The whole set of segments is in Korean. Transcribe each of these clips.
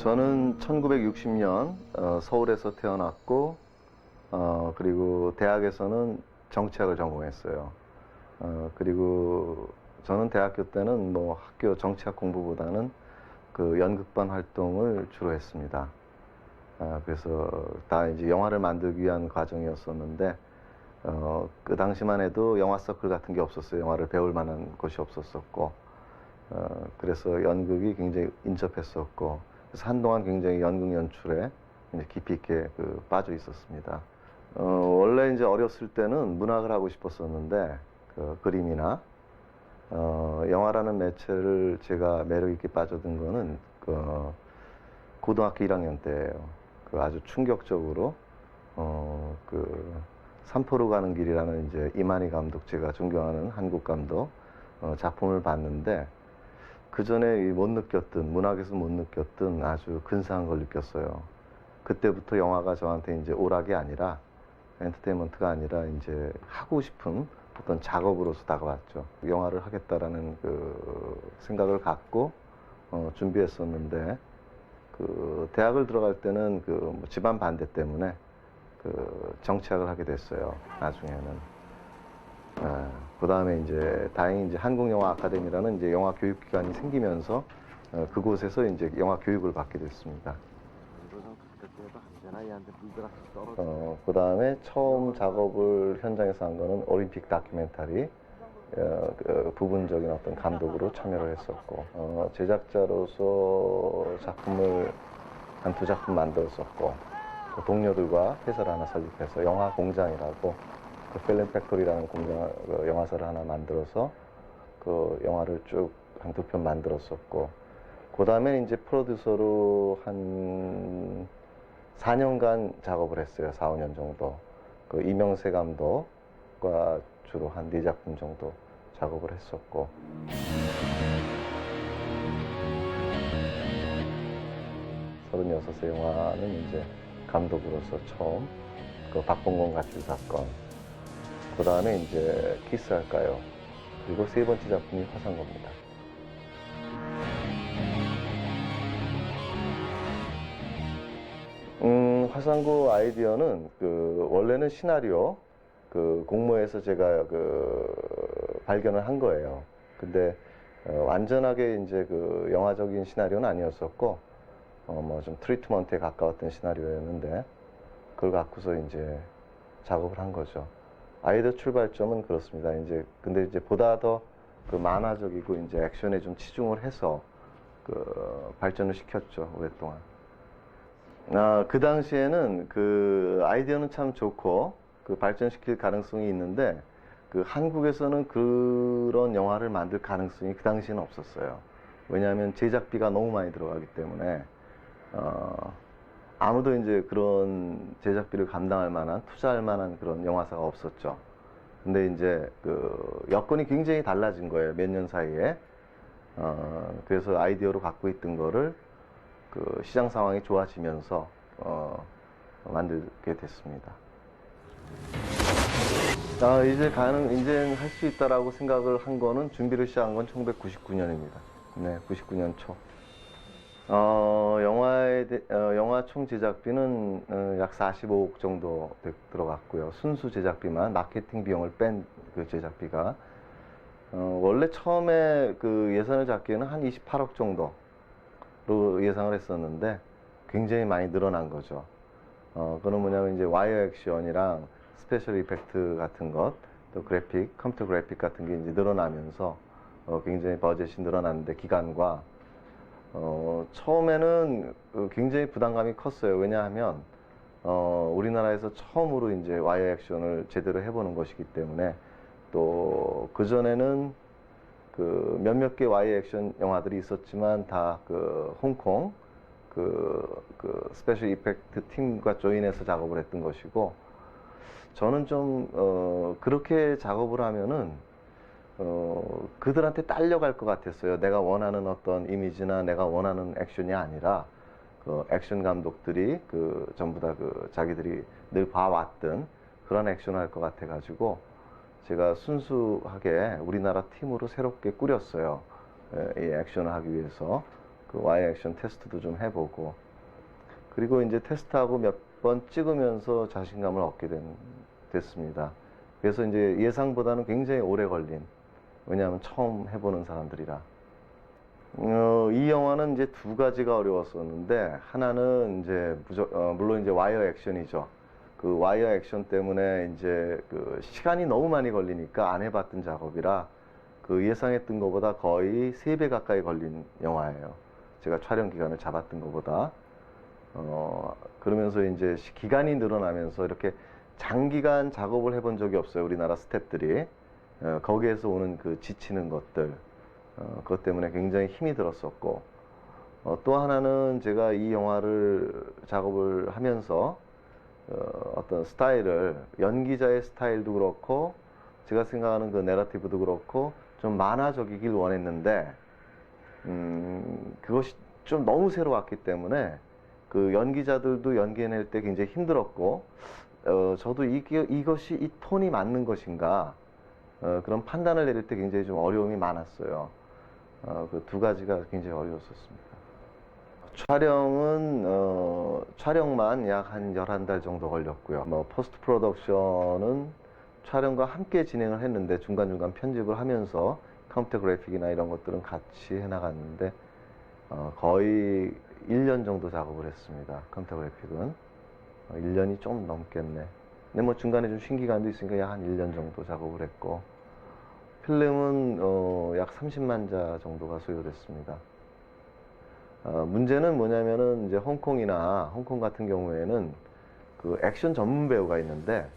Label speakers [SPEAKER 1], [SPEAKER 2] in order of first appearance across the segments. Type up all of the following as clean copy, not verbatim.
[SPEAKER 1] 저는 1960년 서울에서 태어났고 그리고 대학에서는 정치학을 전공했어요. 그리고 저는 대학교 때는 뭐 학교 정치학 공부보다는 그 연극반 활동을 주로 했습니다. 그래서 다 이제 영화를 만들기 위한 과정이었었는데 그 당시만 해도 영화 서클 같은 게 없었어요. 영화를 배울 만한 곳이 없었었고 그래서 연극이 굉장히 인접했었고 그래서 한동안 굉장히 연극 연출에 이제 깊이 있게 빠져 있었습니다. 원래 이제 어렸을 때는 문학을 하고 싶었었는데 그림이나 영화라는 매체를 제가 매력 있게 빠져든 거는 고등학교 1학년 때예요. 아주 충격적으로 산포로 가는 길이라는 이제 이만희 감독, 제가 존경하는 한국 감독 작품을 봤는데 그 전에 못 느꼈던, 문학에서 못 느꼈던 아주 근사한 걸 느꼈어요. 그때부터 영화가 저한테 이제 오락이 아니라 엔터테인먼트가 아니라 이제 하고 싶은 어떤 작업으로서 다가왔죠. 영화를 하겠다라는 생각을 갖고 준비했었는데 대학을 들어갈 때는 뭐 집안 반대 때문에 정치학을 하게 됐어요. 나중에는. 그 다음에 이제 다행히 이제 한국영화 아카데미라는 이제 영화 교육기관이 생기면서 그곳에서 이제 영화 교육을 받게 됐습니다. 그 다음에 처음 작업을 현장에서 한 거는 올림픽 다큐멘터리 부분적인 어떤 감독으로 참여를 했었고 제작자로서 작품을 한 2작품 만들었었고 동료들과 회사를 하나 설립해서 영화 공장이라고 필름 팩토리라는 공장 영화사를 하나 만들어서 영화를 쭉 한 2편 만들었었고 그 다음에 이제 프로듀서로 한 4년간 작업을 했어요. 4, 5년 정도. 이명세 감독과 주로 한 4작품 정도 작업을 했었고. 36세 영화는 이제 감독으로서 처음 박봉건 가출 사건. 그 다음에 이제 키스할까요? 그리고 3번째 작품이 화상고입니다. 화상고 아이디어는 원래는 시나리오 공모에서 제가 발견을 한 거예요. 근데 완전하게 이제 영화적인 시나리오는 아니었었고 뭐 좀 트리트먼트에 가까웠던 시나리오였는데 그걸 갖고서 이제 작업을 한 거죠. 아이디어 출발점은 그렇습니다. 근데 이제 보다 더 만화적이고 이제 액션에 좀 치중을 해서 발전을 시켰죠. 오랫동안. 그 당시에는 아이디어는 참 좋고 발전시킬 가능성이 있는데 한국에서는 그런 영화를 만들 가능성이 그 당시에는 없었어요. 왜냐하면 제작비가 너무 많이 들어가기 때문에 아무도 이제 그런 제작비를 감당할 만한, 투자할 만한 그런 영화사가 없었죠. 근데 이제 여건이 굉장히 달라진 거예요. 몇 년 사이에. 그래서 아이디어로 갖고 있던 거를 시장 상황이 좋아지면서 만들게 됐습니다. 이제 할 수 있다라고 생각을 한 거는 준비를 시작한 건 1999년입니다. 네, 99년 초. 영화 총 제작비는 약 45억 정도 들어갔고요. 순수 제작비만, 마케팅 비용을 뺀 제작비가. 원래 처음에 예산을 잡기에는 한 28억 정도. 로 예상을 했었는데 굉장히 많이 늘어난 거죠. 그건 뭐냐면 이제 와이어 액션이랑 스페셜 이펙트 같은 것, 또 그래픽, 컴퓨터 그래픽 같은 게 이제 늘어나면서 굉장히 버젯이 늘어났는데 기간과 처음에는 굉장히 부담감이 컸어요. 왜냐하면 우리나라에서 처음으로 이제 와이어 액션을 제대로 해보는 것이기 때문에 또 그전에는 몇몇 개 와이어 액션 영화들이 있었지만 다 홍콩 스페셜 이펙트 팀과 조인해서 작업을 했던 것이고 저는 좀 그렇게 작업을 하면은 그들한테 딸려갈 것 같았어요. 내가 원하는 어떤 이미지나 내가 원하는 액션이 아니라 액션 감독들이 전부 다 자기들이 늘 봐왔던 그런 액션을 할 것 같아 가지고 제가 순수하게 우리나라 팀으로 새롭게 꾸렸어요. 이 액션을 하기 위해서. 그 와이어 액션 테스트도 좀 해보고, 그리고 이제 테스트하고 몇 번 찍으면서 자신감을 얻게 됐습니다. 그래서 이제 예상보다는 굉장히 오래 걸린, 왜냐하면 처음 해보는 사람들이라. 이 영화는 이제 두 가지가 어려웠었는데, 하나는 이제 물론 이제 와이어 액션이죠. 그 와이어 액션 때문에 이제 그 시간이 너무 많이 걸리니까 안 해봤던 작업이라 그 예상했던 것보다 거의 3배 가까이 걸린 영화예요. 제가 촬영 기간을 잡았던 것보다. 그러면서 이제 기간이 늘어나면서 이렇게 장기간 작업을 해본 적이 없어요. 우리나라 스태프들이. 거기에서 오는 그 지치는 것들, 그것 때문에 굉장히 힘이 들었었고, 또 하나는 제가 이 영화를 작업을 하면서 어떤 스타일을, 연기자의 스타일도 그렇고 제가 생각하는 그 내러티브도 그렇고 좀 만화적이길 원했는데, 그것이 좀 너무 새로웠기 때문에 그 연기자들도 연기해낼 때 굉장히 힘들었고, 저도 이것이 이 톤이 맞는 것인가, 그런 판단을 내릴 때 굉장히 좀 어려움이 많았어요. 그 두 가지가 굉장히 어려웠었습니다. 촬영만 약 한 11달 정도 걸렸고요. 포스트 프로덕션은 촬영과 함께 진행을 했는데 중간중간 편집을 하면서 컴퓨터 그래픽이나 이런 것들은 같이 해나갔는데, 거의 1년 정도 작업을 했습니다. 컴퓨터 그래픽은 1년이 좀 넘겠네. 근데 중간에 좀 쉰 기간도 있으니까 약 한 1년 정도 작업을 했고, 필름은 약 30만 자 정도가 소요됐습니다. 문제는 뭐냐면은 이제 홍콩 같은 경우에는 그 액션 전문 배우가 있는데,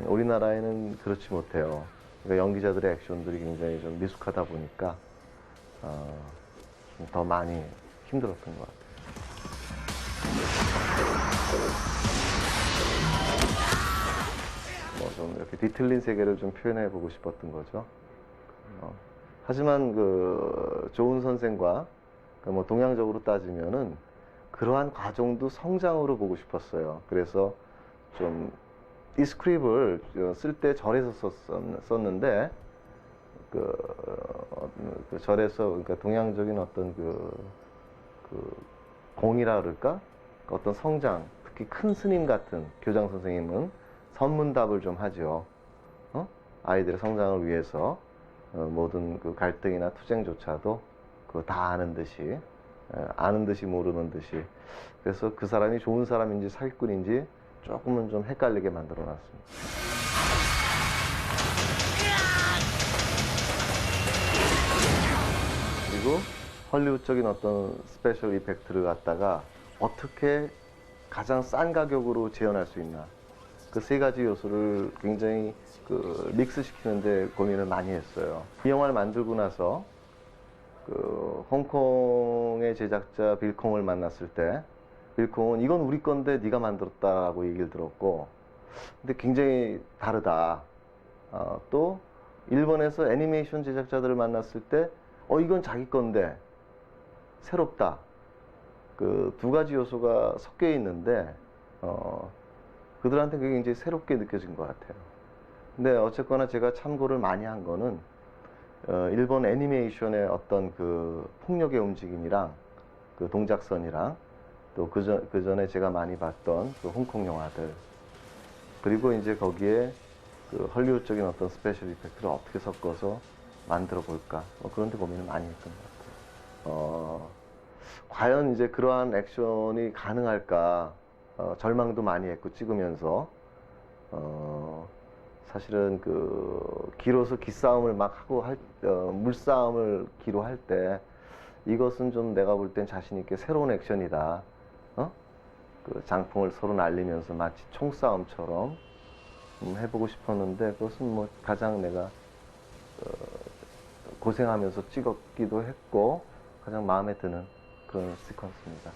[SPEAKER 1] 우리나라에는 그렇지 못해요. 그러니까 연기자들의 액션들이 굉장히 좀 미숙하다 보니까 더 많이 힘들었던 것 같아요. 좀 이렇게 뒤틀린 세계를 좀 표현해 보고 싶었던 거죠. 하지만 그 좋은 선생과 동양적으로 따지면은 그러한 과정도 성장으로 보고 싶었어요. 그래서 좀 이 스크립을 쓸 때 절에서 썼는데, 그 절에서, 그러니까 동양적인 어떤 그 공이라 그럴까? 어떤 성장, 특히 큰 스님 같은 교장 선생님은 선문답을 좀 하죠. 아이들의 성장을 위해서 모든 그 갈등이나 투쟁조차도 그거 다 아는 듯이 모르는 듯이. 그래서 그 사람이 좋은 사람인지 사기꾼인지 조금은 좀 헷갈리게 만들어 놨습니다. 그리고 헐리우드적인 어떤 스페셜 이펙트를 갖다가 어떻게 가장 싼 가격으로 재현할 수 있나, 그 세 가지 요소를 굉장히 믹스시키는데 고민을 많이 했어요. 이 영화를 만들고 나서 그 홍콩의 제작자 빌콩을 만났을 때, 빌콩은 이건 우리 건데 네가 만들었다라고 얘기를 들었고, 근데 굉장히 다르다. 또 일본에서 애니메이션 제작자들을 만났을 때 이건 자기 건데 새롭다. 그 두 가지 요소가 섞여 있는데 그들한테 그게 굉장히 새롭게 느껴진 것 같아요. 근데 어쨌거나 제가 참고를 많이 한 거는 일본 애니메이션의 어떤 그 폭력의 움직임이랑 그 동작선이랑 또 그 전에 제가 많이 봤던 그 홍콩 영화들, 그리고 이제 거기에 그 헐리우드적인 어떤 스페셜 이펙트를 어떻게 섞어서 만들어 볼까, 그런 데 고민을 많이 했던 것 같아요. 과연 이제 그러한 액션이 가능할까, 절망도 많이 했고 찍으면서. 사실은 그 기로서 기싸움을 막 하고 물싸움을 기로 할 때 이것은 좀 내가 볼 땐 자신 있게 새로운 액션이다. 그 장풍을 서로 날리면서 마치 총싸움처럼 해보고 싶었는데, 그것은 가장 내가 고생하면서 찍었기도 했고 가장 마음에 드는 그런 시퀀스입니다.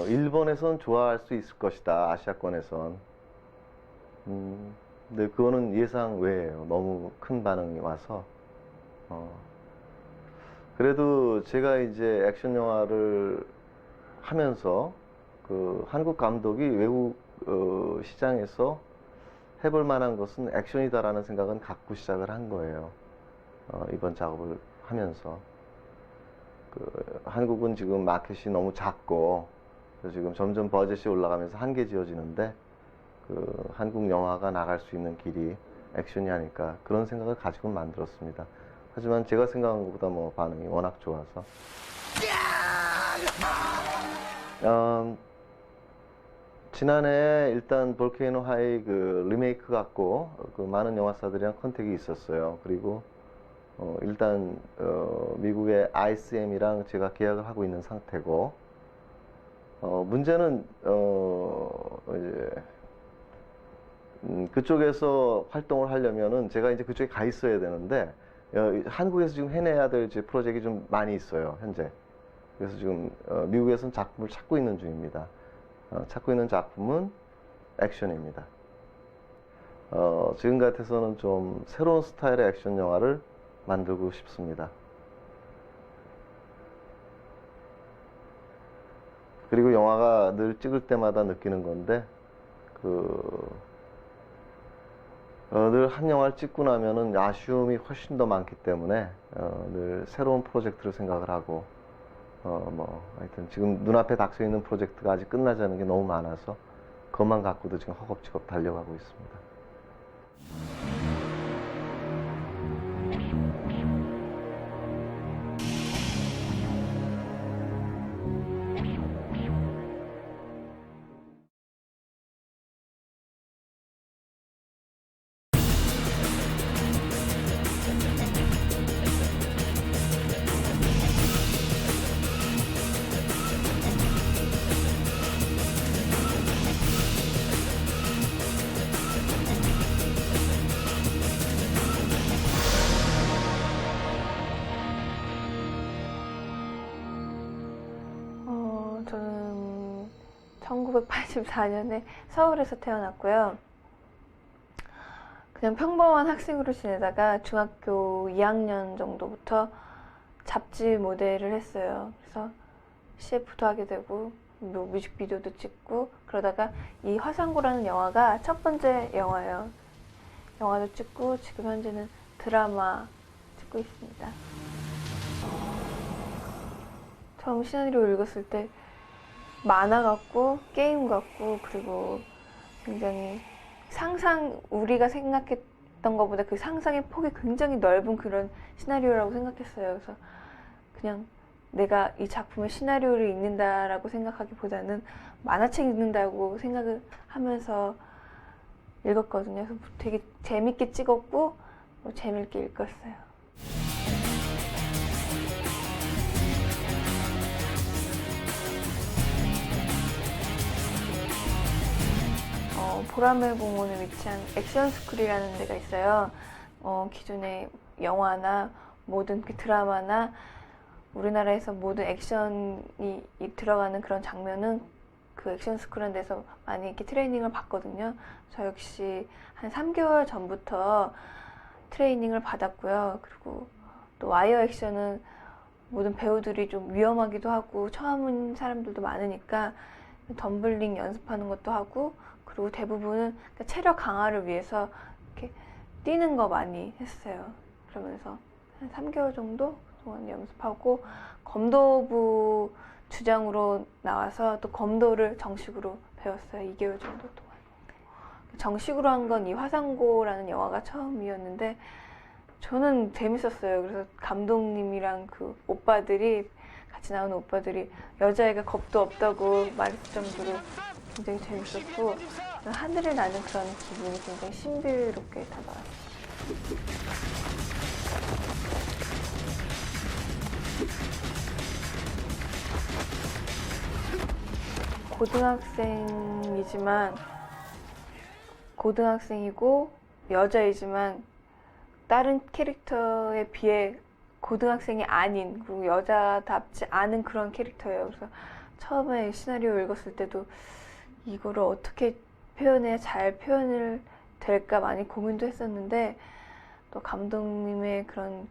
[SPEAKER 1] 일본에선 좋아할 수 있을 것이다, 아시아권에선. 근데 그거는 예상 외예요. 너무 큰 반응이 와서. 그래도 제가 이제 액션 영화를 하면서 그 한국 감독이 외국 시장에서 해볼 만한 것은 액션이다라는 생각은 갖고 시작을 한 거예요. 이번 작업을 하면서 한국은 지금 마켓이 너무 작고 지금 점점 버젯이 올라가면서 한계지어지는데 한국 영화가 나갈 수 있는 길이 액션이 아닐까 그런 생각을 가지고 만들었습니다. 하지만 제가 생각한 것보다 반응이 워낙 좋아서 지난해 일단 볼케이노 하이 리메이크 갖고 많은 영화사들이랑 컨택이 있었어요. 그리고 일단 미국의 ISM이랑 제가 계약을 하고 있는 상태고 문제는 이제 그쪽에서 활동을 하려면은 제가 이제 그쪽에 가 있어야 되는데 한국에서 지금 해내야 될 이제 프로젝트가 좀 많이 있어요, 현재. 그래서 지금 미국에서는 작품을 찾고 있는 중입니다. 찾고 있는 작품은 액션입니다. 지금 같아서는 좀 새로운 스타일의 액션 영화를 만들고 싶습니다. 그리고 영화가 늘 찍을 때마다 느끼는 건데 늘 한 영화를 찍고 나면은 아쉬움이 훨씬 더 많기 때문에 늘 새로운 프로젝트를 생각을 하고 하여튼 지금 눈앞에 닥쳐 있는 프로젝트가 아직 끝나지 않은 게 너무 많아서 그것만 갖고도 지금 허겁지겁 달려가고 있습니다.
[SPEAKER 2] 저는 1984년에 서울에서 태어났고요. 그냥 평범한 학생으로 지내다가 중학교 2학년 정도부터 잡지 모델을 했어요. 그래서 CF도 하게 되고 뮤직비디오도 찍고 그러다가 이 화상고라는 영화가 첫 번째 영화예요. 영화도 찍고 지금 현재는 드라마 찍고 있습니다. 처음 시나리오 읽었을 때 만화 같고 게임 같고 그리고 굉장히 우리가 생각했던 것보다 그 상상의 폭이 굉장히 넓은 그런 시나리오라고 생각했어요. 그래서 그냥 내가 이 작품의 시나리오를 읽는다라고 생각하기보다는 만화책 읽는다고 생각을 하면서 읽었거든요. 그래서 되게 재밌게 찍었고 재밌게 읽었어요. 보라매 공원에 위치한 액션스쿨이라는 데가 있어요. 기존의 영화나 모든 드라마나 우리나라에서 모든 액션이 들어가는 그런 장면은 그 액션스쿨이라는 데서 많이 이렇게 트레이닝을 받거든요. 저 역시 한 3개월 전부터 트레이닝을 받았고요. 그리고 또 와이어 액션은 모든 배우들이 좀 위험하기도 하고 처음 온 사람들도 많으니까 덤블링 연습하는 것도 하고 그리고 대부분은 체력 강화를 위해서 이렇게 뛰는 거 많이 했어요. 그러면서 한 3개월 정도 동안 연습하고 검도부 주장으로 나와서 또 검도를 정식으로 배웠어요. 2개월 정도 동안. 정식으로 한 건 이 화상고라는 영화가 처음이었는데 저는 재밌었어요. 그래서 감독님이랑 그 오빠들이 같이 나오는 오빠들이 여자애가 겁도 없다고 말했을 정도로 굉장히 재밌었고 하늘을 나는 그런 기분이 굉장히 신비롭게 다가왔어요. 고등학생이고 여자이지만 다른 캐릭터에 비해 고등학생이 아닌 그리고 여자답지 않은 그런 캐릭터예요. 그래서 처음에 시나리오 읽었을 때도 이거를 어떻게 표현해야 잘 표현을 될까 많이 고민도 했었는데 또 감독님의 그런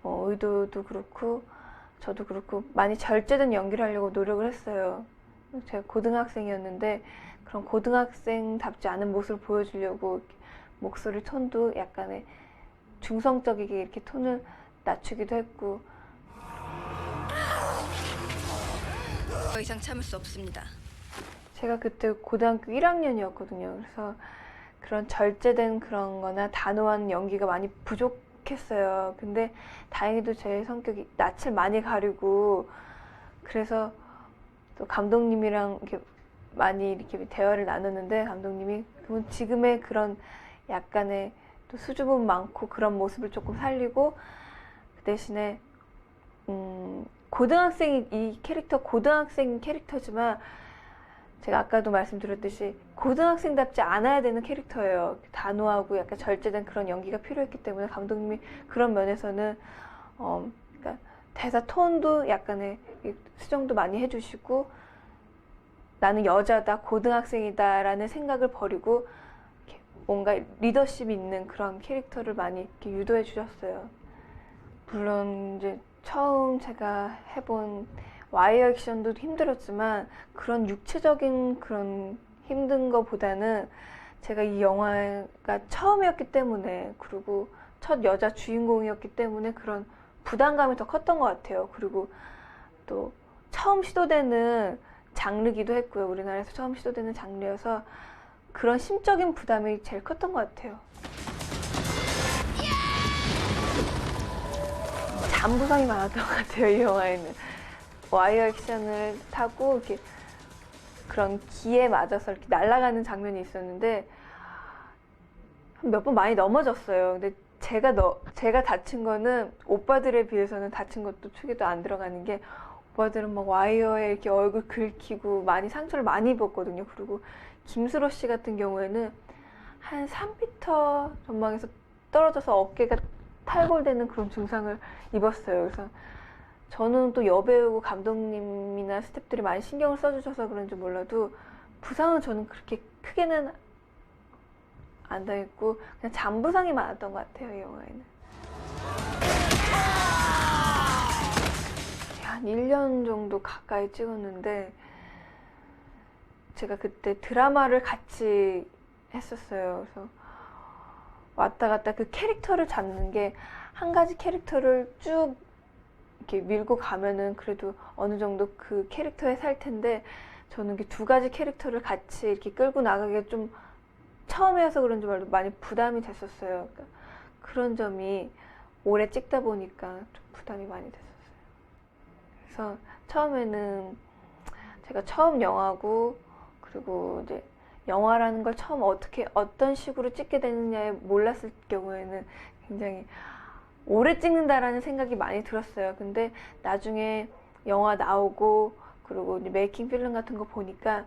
[SPEAKER 2] 의도도 그렇고 저도 그렇고 많이 절제된 연기를 하려고 노력을 했어요. 제가 고등학생이었는데 그런 고등학생답지 않은 모습을 보여주려고 목소리 톤도 약간의 중성적이게 이렇게 톤을 낮추기도 했고.
[SPEAKER 3] 더 이상 참을 수 없습니다.
[SPEAKER 2] 제가 그때 고등학교 1학년이었거든요. 그래서 그런 절제된 그런 거나 단호한 연기가 많이 부족했어요. 근데 다행히도 제 성격이 낯을 많이 가리고, 그래서 또 감독님이랑 이렇게 많이 이렇게 대화를 나눴는데, 감독님이 그럼 지금의 그런 약간의 또 수줍음 많고 그런 모습을 조금 살리고, 그 대신에 고등학생이, 이 캐릭터 고등학생 캐릭터지만 제가 아까도 말씀드렸듯이 고등학생답지 않아야 되는 캐릭터예요. 단호하고 약간 절제된 그런 연기가 필요했기 때문에 감독님이 그런 면에서는 그러니까 대사 톤도 약간의 수정도 많이 해주시고, 나는 여자다, 고등학생이다라는 생각을 버리고 이렇게 뭔가 리더십 있는 그런 캐릭터를 많이 이렇게 유도해 주셨어요. 물론 이제 처음 제가 해본 와이어 액션도 힘들었지만 그런 육체적인 그런 힘든 거보다는 제가 이 영화가 처음이었기 때문에, 그리고 첫 여자 주인공이었기 때문에 그런 부담감이 더 컸던 것 같아요. 그리고 또 처음 시도되는 장르기도 했고요. 우리나라에서 처음 시도되는 장르여서 그런 심적인 부담이 제일 컸던 것 같아요. 잠부상이 많았던 것 같아요, 이 영화에는. 와이어 액션을 타고 이렇게 그런 기에 맞아서 이렇게 날아가는 장면이 있었는데 몇 번 많이 넘어졌어요. 근데 제가 다친 거는 오빠들에 비해서는 다친 것도 축에도 안 들어가는 게, 오빠들은 막 와이어에 이렇게 얼굴 긁히고 많이 상처를 많이 입었거든요. 그리고 김수로 씨 같은 경우에는 한 3m 전방에서 떨어져서 어깨가 탈골되는 그런 증상을 입었어요. 그래서 저는 또 여배우고 감독님이나 스태프들이 많이 신경을 써주셔서 그런지 몰라도 부상은 저는 그렇게 크게는 안 당했고 그냥 잠부상이 많았던 것 같아요, 이 영화에는. 한 1년 정도 가까이 찍었는데 제가 그때 드라마를 같이 했었어요. 그래서 왔다 갔다 그 캐릭터를 잡는 게, 한 가지 캐릭터를 쭉 이렇게 밀고 가면은 그래도 어느 정도 그 캐릭터에 살 텐데, 저는 이렇게 두 가지 캐릭터를 같이 이렇게 끌고 나가기가 좀 처음이어서 그런지 말도 많이 부담이 됐었어요. 그러니까 그런 점이 오래 찍다 보니까 좀 부담이 많이 됐었어요. 그래서 처음에는 제가 처음 영화고, 그리고 이제 영화라는 걸 처음 어떤 식으로 찍게 되느냐에 몰랐을 경우에는 굉장히 오래 찍는다라는 생각이 많이 들었어요. 근데 나중에 영화 나오고, 그리고 이제 메이킹 필름 같은 거 보니까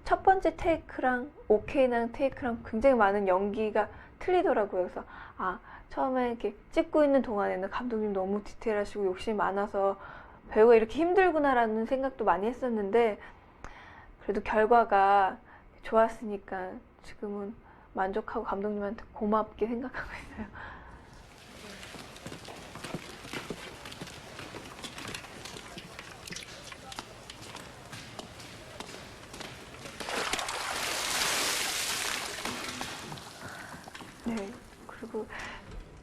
[SPEAKER 2] 첫 번째 테이크랑 오케이랑 테이크랑 굉장히 많은 연기가 틀리더라고요. 그래서 처음에 이렇게 찍고 있는 동안에는 감독님 너무 디테일하시고 욕심이 많아서 배우가 이렇게 힘들구나라는 생각도 많이 했었는데, 그래도 결과가 좋았으니까 지금은 만족하고 감독님한테 고맙게 생각하고 있어요. 네, 그리고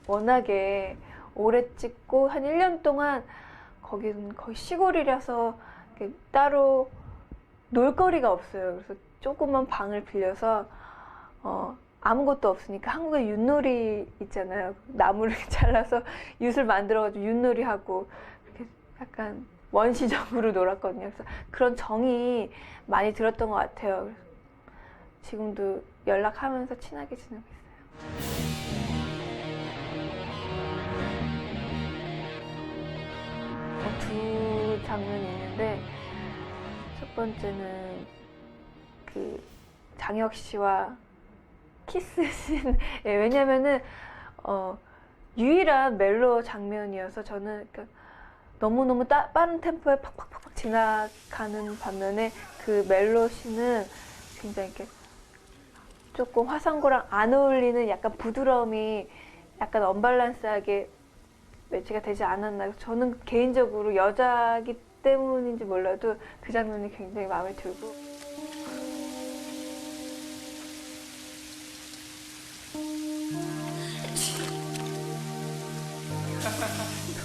[SPEAKER 2] 워낙에 오래 찍고 한 1년 동안 거기는 거의 시골이라서 따로 놀거리가 없어요. 그래서 조그만 방을 빌려서 아무것도 없으니까 한국에 윷놀이 있잖아요. 나무를 잘라서 윷을 만들어가지고 윷놀이 하고 이렇게 약간 원시적으로 놀았거든요. 그래서 그런 정이 많이 들었던 것 같아요. 그래서 지금도 연락하면서 친하게 지내고 있어요. 두 장면이 있는데, 첫 번째는 그 장혁 씨와 키스 씬. 예, 왜냐면은 유일한 멜로 장면이어서 저는 그러니까 너무너무 빠른 템포에 팍팍팍 지나가는 반면에 그 멜로 씬은 굉장히 이렇게 조금 화상고랑 안 어울리는 약간 부드러움이 약간 언밸런스하게 매치가 되지 않았나. 저는 개인적으로 여자기 때문인지 몰라도 그 장면이 굉장히 마음에 들고.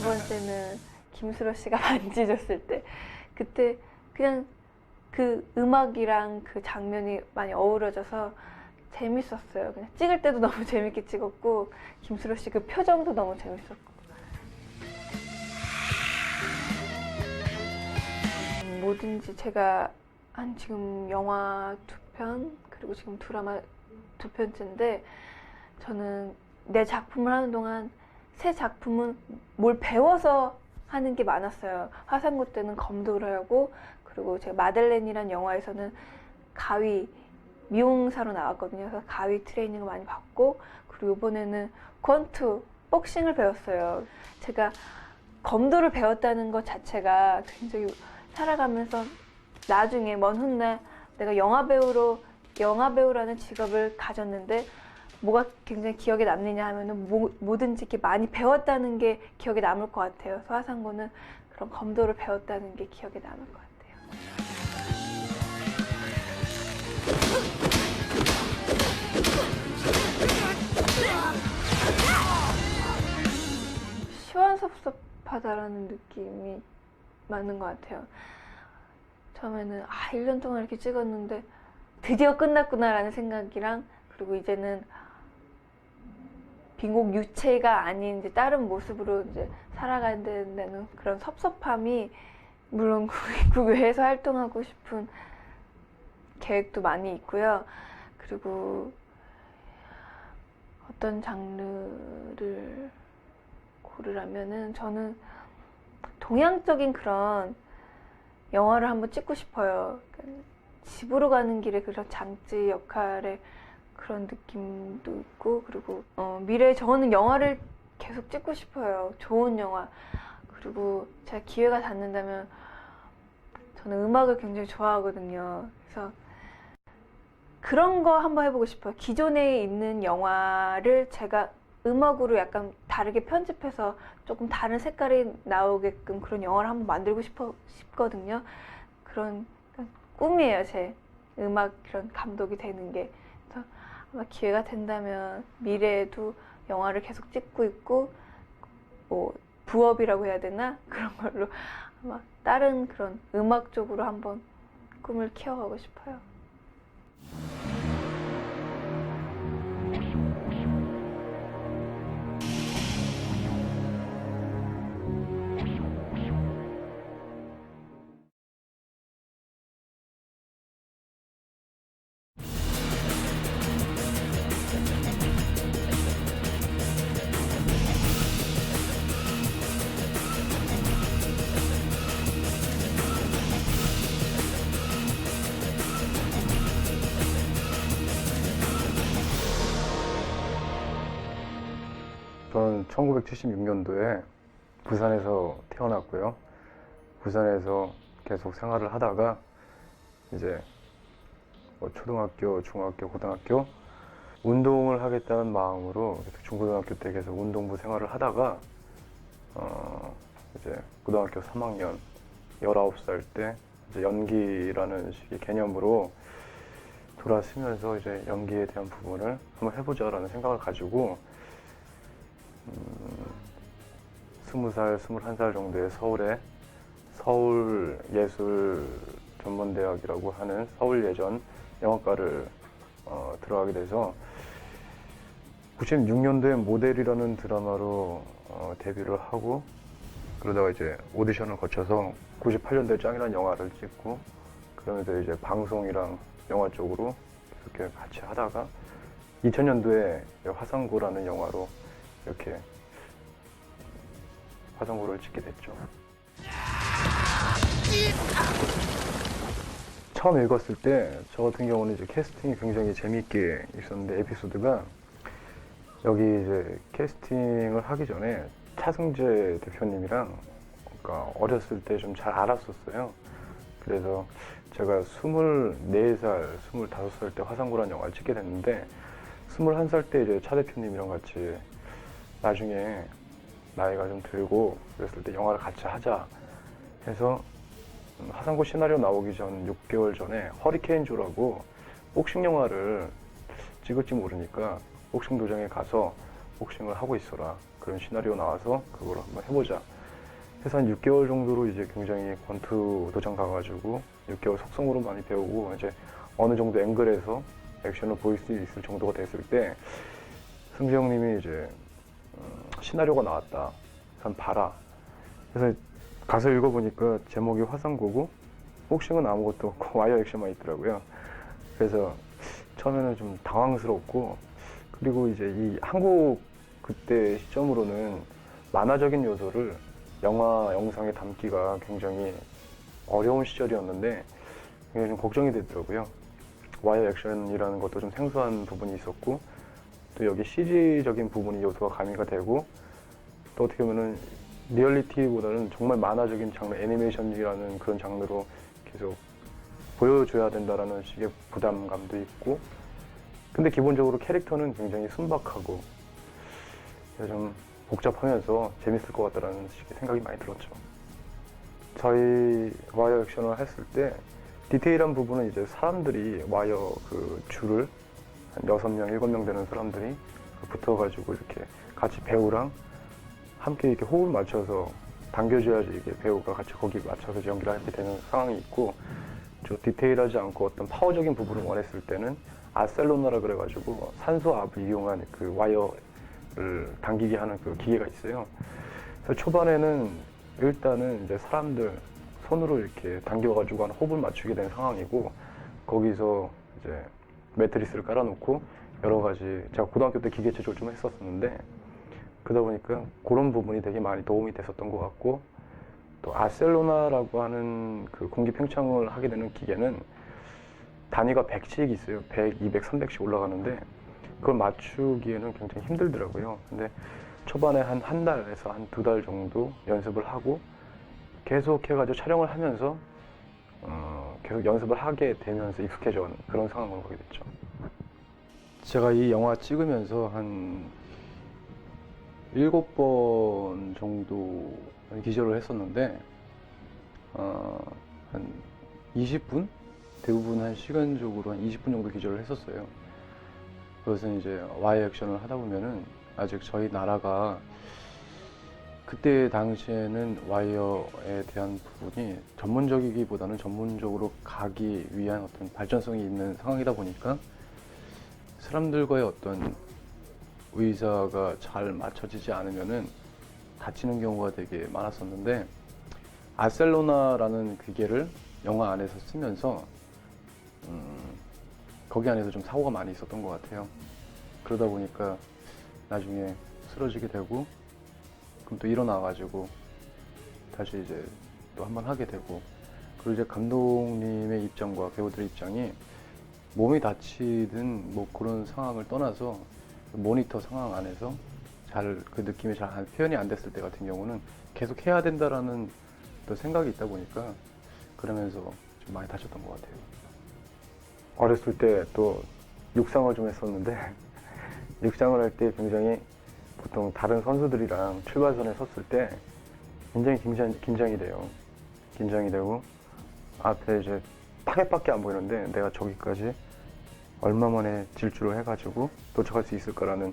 [SPEAKER 2] 두 번째는 김수로 씨가 만지줬을 때 그때 그냥 그 음악이랑 그 장면이 많이 어우러져서 재밌었어요. 그냥 찍을 때도 너무 재밌게 찍었고 김수로 씨 그 표정도 너무 재밌었고 뭐든지 제가 한 지금 영화 2편 그리고 지금 드라마 2편째인데 저는 내 작품을 하는 동안 새 작품은 뭘 배워서 하는 게 많았어요. 화상고 때는 검도를 하고 그리고 제가 마들렌이란 영화에서는 가위 미용사로 나왔거든요. 그래서 가위 트레이닝을 많이 받고 그리고 이번에는 권투 복싱을 배웠어요. 제가 검도를 배웠다는 것 자체가 굉장히 살아가면서 나중에 먼 훗날 내가 영화배우라는 직업을 가졌는데 뭐가 굉장히 기억에 남느냐 하면은 뭐든지 이렇게 많이 배웠다는 게 기억에 남을 것 같아요. 그래서 화상고는 그런 검도를 배웠다는 게 기억에 남을 것 같아요. 시원섭섭하다라는 느낌이 맞는 것 같아요. 처음에는 1년 동안 이렇게 찍었는데 드디어 끝났구나라는 생각이랑 그리고 이제는 빈곡 유체가 아닌 이제 다른 모습으로 이제 살아가야 된다는 그런 섭섭함이 물론 그 외에서 활동하고 싶은 계획도 많이 있고요. 그리고 어떤 장르를 고르라면은 저는 동양적인 그런 영화를 한번 찍고 싶어요. 그러니까 집으로 가는 길에 그런 장지 역할의 그런 느낌도 있고 그리고 미래에 저는 영화를 계속 찍고 싶어요. 좋은 영화. 그리고 제가 기회가 닿는다면 저는 음악을 굉장히 좋아하거든요. 그래서 그런 거 한번 해보고 싶어요. 기존에 있는 영화를 제가 음악으로 약간 다르게 편집해서 조금 다른 색깔이 나오게끔 그런 영화를 한번 만들고 싶거든요. 그런 꿈이에요, 제 음악 그런 감독이 되는 게. 그래서 아마 기회가 된다면 미래에도 영화를 계속 찍고 있고 뭐 부업이라고 해야 되나? 그런 걸로 아마 다른 그런 음악 쪽으로 한번 꿈을 키워가고 싶어요.
[SPEAKER 4] 저는 1976년도에 부산에서 태어났고요. 부산에서 계속 생활을 하다가 이제 초등학교, 중학교, 고등학교 운동을 하겠다는 마음으로 중고등학교 때 계속 운동부 생활을 하다가 이제 고등학교 3학년 19살 때 이제 연기라는 식의 개념으로 돌아서면서 이제 연기에 대한 부분을 한번 해보자라는 생각을 가지고 20살, 21살 정도에 서울에 서울예술전문대학이라고 하는 서울예전 영화과를 들어가게 돼서 96년도에 모델이라는 드라마로 데뷔를 하고 그러다가 이제 오디션을 거쳐서 98년도에 짱이라는 영화를 찍고 그러면서 이제 방송이랑 영화 쪽으로 이렇게 같이 하다가 2000년도에 화상고라는 영화로 이렇게 화상고를 찍게 됐죠. 처음 읽었을 때 저 같은 경우는 이제 캐스팅이 굉장히 재미있게 있었는데 에피소드가 여기 이제 캐스팅을 하기 전에 차승재 대표님이랑 그러니까 어렸을 때 좀 잘 알았었어요. 그래서 제가 24살, 25살 때 화상고라는 영화를 찍게 됐는데 21살 때 이제 차 대표님이랑 같이 나중에 나이가 좀 들고 그랬을 때 영화를 같이 하자 해서 화상고 시나리오 나오기 전 6개월 전에 허리케인조라고 복싱 영화를 찍을지 모르니까 복싱 도장에 가서 복싱을 하고 있어라. 그런 시나리오 나와서 그걸 한번 해보자. 해서 한 6개월 정도로 이제 굉장히 권투 도장 가가지고 6개월 속성으로 많이 배우고 이제 어느 정도 앵글에서 액션을 보일 수 있을 정도가 됐을 때 승재 형님이 이제 시나리오가 나왔다. 그럼 봐라. 그래서 가서 읽어보니까 제목이 화상고고 복싱은 아무것도 없고 와이어 액션만 있더라고요. 그래서 처음에는 좀 당황스럽고 그리고 이제 이 한국 그때 시점으로는 만화적인 요소를 영화, 영상에 담기가 굉장히 어려운 시절이었는데 굉장히 좀 걱정이 되더라고요. 와이어 액션이라는 것도 좀 생소한 부분이 있었고 또 여기 CG적인 부분이 요소가 가미가 되고 또 어떻게 보면은 리얼리티보다는 정말 만화적인 장르, 애니메이션이라는 그런 장르로 계속 보여줘야 된다라는 식의 부담감도 있고 근데 기본적으로 캐릭터는 굉장히 순박하고 좀 복잡하면서 재밌을 것 같다라는 식의 생각이 많이 들었죠. 저희 와이어 액션을 했을 때 디테일한 부분은 이제 사람들이 와이어 그 줄을 한 6명, 7명 되는 사람들이 붙어가지고 이렇게 같이 배우랑 함께 이렇게 호흡을 맞춰서 당겨줘야지 이게 배우가 같이 거기에 맞춰서 연기를 하게 되는 상황이 있고 좀 디테일하지 않고 어떤 파워적인 부분을 원했을 때는 아셀로나라 그래가지고 산소압을 이용한 그 와이어를 당기게 하는 그 기계가 있어요. 그래서 초반에는 일단은 이제 사람들 손으로 이렇게 당겨가지고 한 호흡을 맞추게 된 상황이고 거기서 이제 매트리스를 깔아놓고 여러 가지 제가 고등학교 때 기계 제조를 좀 했었었는데 그러다 보니까 그런 부분이 되게 많이 도움이 됐었던 것 같고 또 아셀로나라고 하는 그 공기 팽창을 하게 되는 기계는 단위가 100씩 있어요. 100, 200, 300씩 올라가는데 그걸 맞추기에는 굉장히 힘들더라고요. 근데 초반에 한 달에서 한 2달 정도 연습을 하고 계속 해가지고 촬영을 하면서 계속 연습을 하게 되면서 익숙해져 그런 상황으로 가게 됐죠. 제가 이 영화 찍으면서 한 7번 정도 기절을 했었는데 한 20분? 대부분 한 시간적으로 한 20분 정도 기절을 했었어요. 그것은 이제 와이어 액션을 하다 보면은 아직 저희 나라가 그때 당시에는 와이어에 대한 부분이 전문적이기보다는 전문적으로 가기 위한 어떤 발전성이 있는 상황이다 보니까 사람들과의 어떤 의사가 잘 맞춰지지 않으면은 다치는 경우가 되게 많았었는데 아셀로나라는 기계를 영화 안에서 쓰면서 거기 안에서 좀 사고가 많이 있었던 것 같아요. 그러다 보니까 나중에 쓰러지게 되고 그럼 또 일어나가지고 다시 이제 또 한 번 하게 되고 그리고 이제 감독님의 입장과 배우들의 입장이 몸이 다치든 뭐 그런 상황을 떠나서 모니터 상황 안에서 잘 그 느낌이 잘 표현이 안 됐을 때 같은 경우는 계속 해야 된다라는 또 생각이 있다 보니까 그러면서 좀 많이 다쳤던 것 같아요. 어렸을 때 또 육상을 좀 했었는데 육상을 할 때 굉장히 보통 다른 선수들이랑 출발선에 섰을 때 굉장히 긴장이 돼요. 긴장이 되고 앞에 이제 타겟밖에 안 보이는데 내가 저기까지 얼마 만에 질주를 해가지고 도착할 수 있을까라는